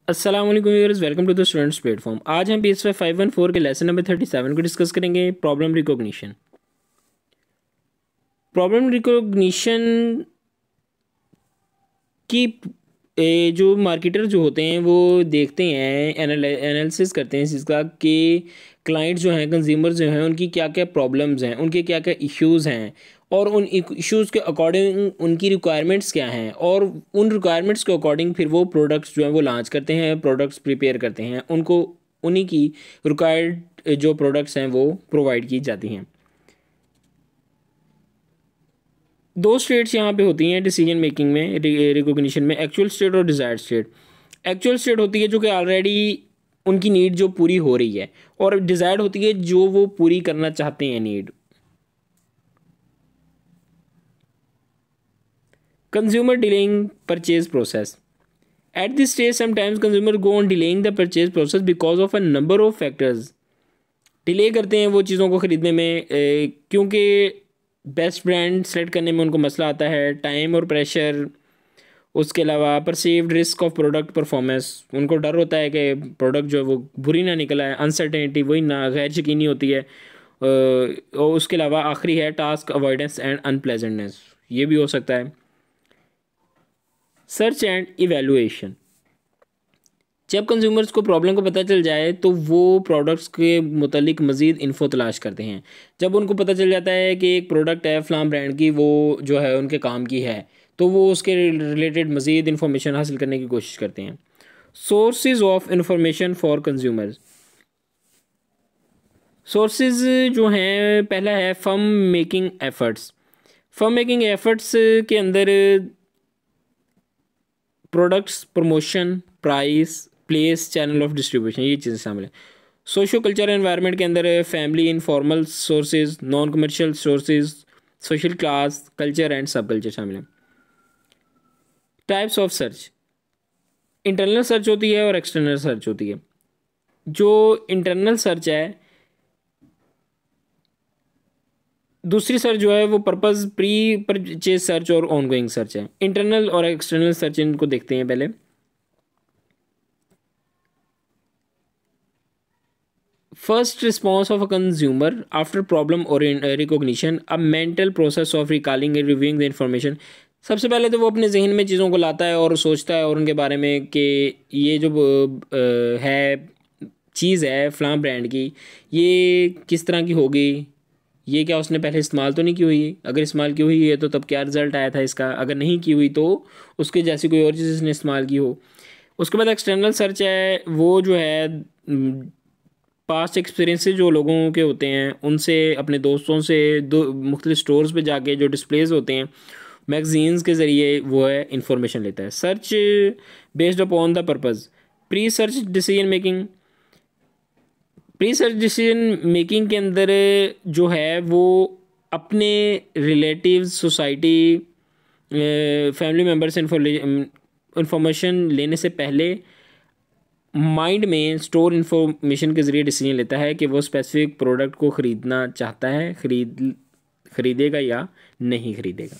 अस्सलाम वालेकुम viewers, welcome to the students platform. आज हम PSY 514 के लेसन नंबर 37 को डिस्कस करेंगे, प्रॉब्लम रिकॉग्निशन। प्रॉब्लम रिकॉग्निशन की जो मार्केटर जो होते हैं वो देखते हैं, एनालिसिस करते हैं इस चीज़ का कि क्लाइंट जो हैं, कंज्यूमर जो हैं, उनकी क्या क्या प्रॉब्लम्स हैं, उनके क्या क्या इश्यूज़ हैं और उन इश्यूज़ के अकॉर्डिंग उनकी रिक्वायरमेंट्स क्या हैं और उन रिक्वायरमेंट्स के अकॉर्डिंग फिर वो प्रोडक्ट्स जो हैं वो लॉन्च करते हैं, प्रोडक्ट्स प्रिपेयर करते हैं, उनको उन्हीं की रिक्वायर्ड जो प्रोडक्ट्स हैं वो प्रोवाइड की जाती हैं। दो स्टेट्स यहाँ पे होती हैं डिसीजन मेकिंग में, रिकॉग्निशन में, एक्चुअल स्टेट और डिज़ायर्ड स्टेट। एक्चुअल स्टेट होती है जो कि ऑलरेडी उनकी नीड जो पूरी हो रही है, और डिज़ायर्ड होती है जो वो पूरी करना चाहते हैं need. Consumer delaying purchase process. At this stage sometimes consumer go on delaying the purchase process because of a number of factors. Delay करते हैं वो चीज़ों को ख़रीदने में क्योंकि बेस्ट ब्रांड सेलेक्ट करने में उनको मसला आता है, टाइम और प्रेशर। उसके अलावा perceived risk of product performance, उनको डर होता है कि प्रोडक्ट जो है वो बुरी ना निकला है, अनसर्टेनिटी वही ना गैर यकीनी होती है। और उसके अलावा आखिरी है टास्क अवॉइडेंस एंड अनप्लेजेंटनेस, ये भी हो सकता है। Search and evaluation. जब कंज्यूमर्स को प्रॉब्लम को पता चल जाए तो वो प्रोडक्ट्स के मुतालिक मज़ीद इन्फो तलाश करते हैं। जब उनको पता चल जाता है कि एक प्रोडक्ट है फ़लाँ ब्रांड की, वो जो है उनके काम की है, तो वो उसके रिलेटेड मज़ीद इन्फॉर्मेशन हासिल करने की कोशिश करते हैं। Sources of information for consumers. Sources जो हैं, पहला है firm making efforts. Firm making efforts के अंदर products, promotion, price, place, channel of distribution, ये चीज़ें शामिल है। सोशो कल्चर एनवायरनमेंट के अंदर family, informal sources, non commercial sources, social class, culture and सब कल्चर शामिल है। Types of search. Internal search होती है और एक्सटर्नल सर्च होती है। जो इंटरनल सर्च है, दूसरी सर्च जो है वो पर्पज़ प्री परचेज सर्च और ऑनगोइंग सर्च है। इंटरनल और एक्सटर्नल सर्च इनको देखते हैं पहले। First response of a consumer after problem or recognition, a mental process of recalling and reviewing the information। सबसे पहले तो वो अपने जहन में चीज़ों को लाता है और सोचता है और उनके बारे में कि ये जो है चीज़ है फ़लाँ ब्रांड की, ये किस तरह की होगी, ये क्या उसने पहले इस्तेमाल तो नहीं की हुई, अगर इस्तेमाल की हुई है तो तब क्या रिज़ल्ट आया था इसका, अगर नहीं की हुई तो उसके जैसी कोई और चीज़ इसने इस्तेमाल की हो। उसके बाद एक्सटर्नल सर्च है, वो जो है पास्ट एक्सपीरियंसेस जो लोगों के होते हैं उनसे, अपने दोस्तों से, दो मुख्तलिफ स्टोर्स पे जाके जो डिस्प्लेज होते हैं मैगजीन्स के ज़रिए, वो है इंफॉर्मेशन लेता है। Search based upon the purpose. Pre search decision making. Pre search decision making के अंदर जो है वो अपने रिलेटिव्स, सोसाइटी, फैमिली मेम्बर से इंफॉर्मेशन लेने से पहले माइंड में स्टोर इन्फॉर्मेशन के ज़रिए डिसीजन लेता है कि वो स्पेसिफिक प्रोडक्ट को ख़रीदना चाहता है, खरीदेगा या नहीं खरीदेगा।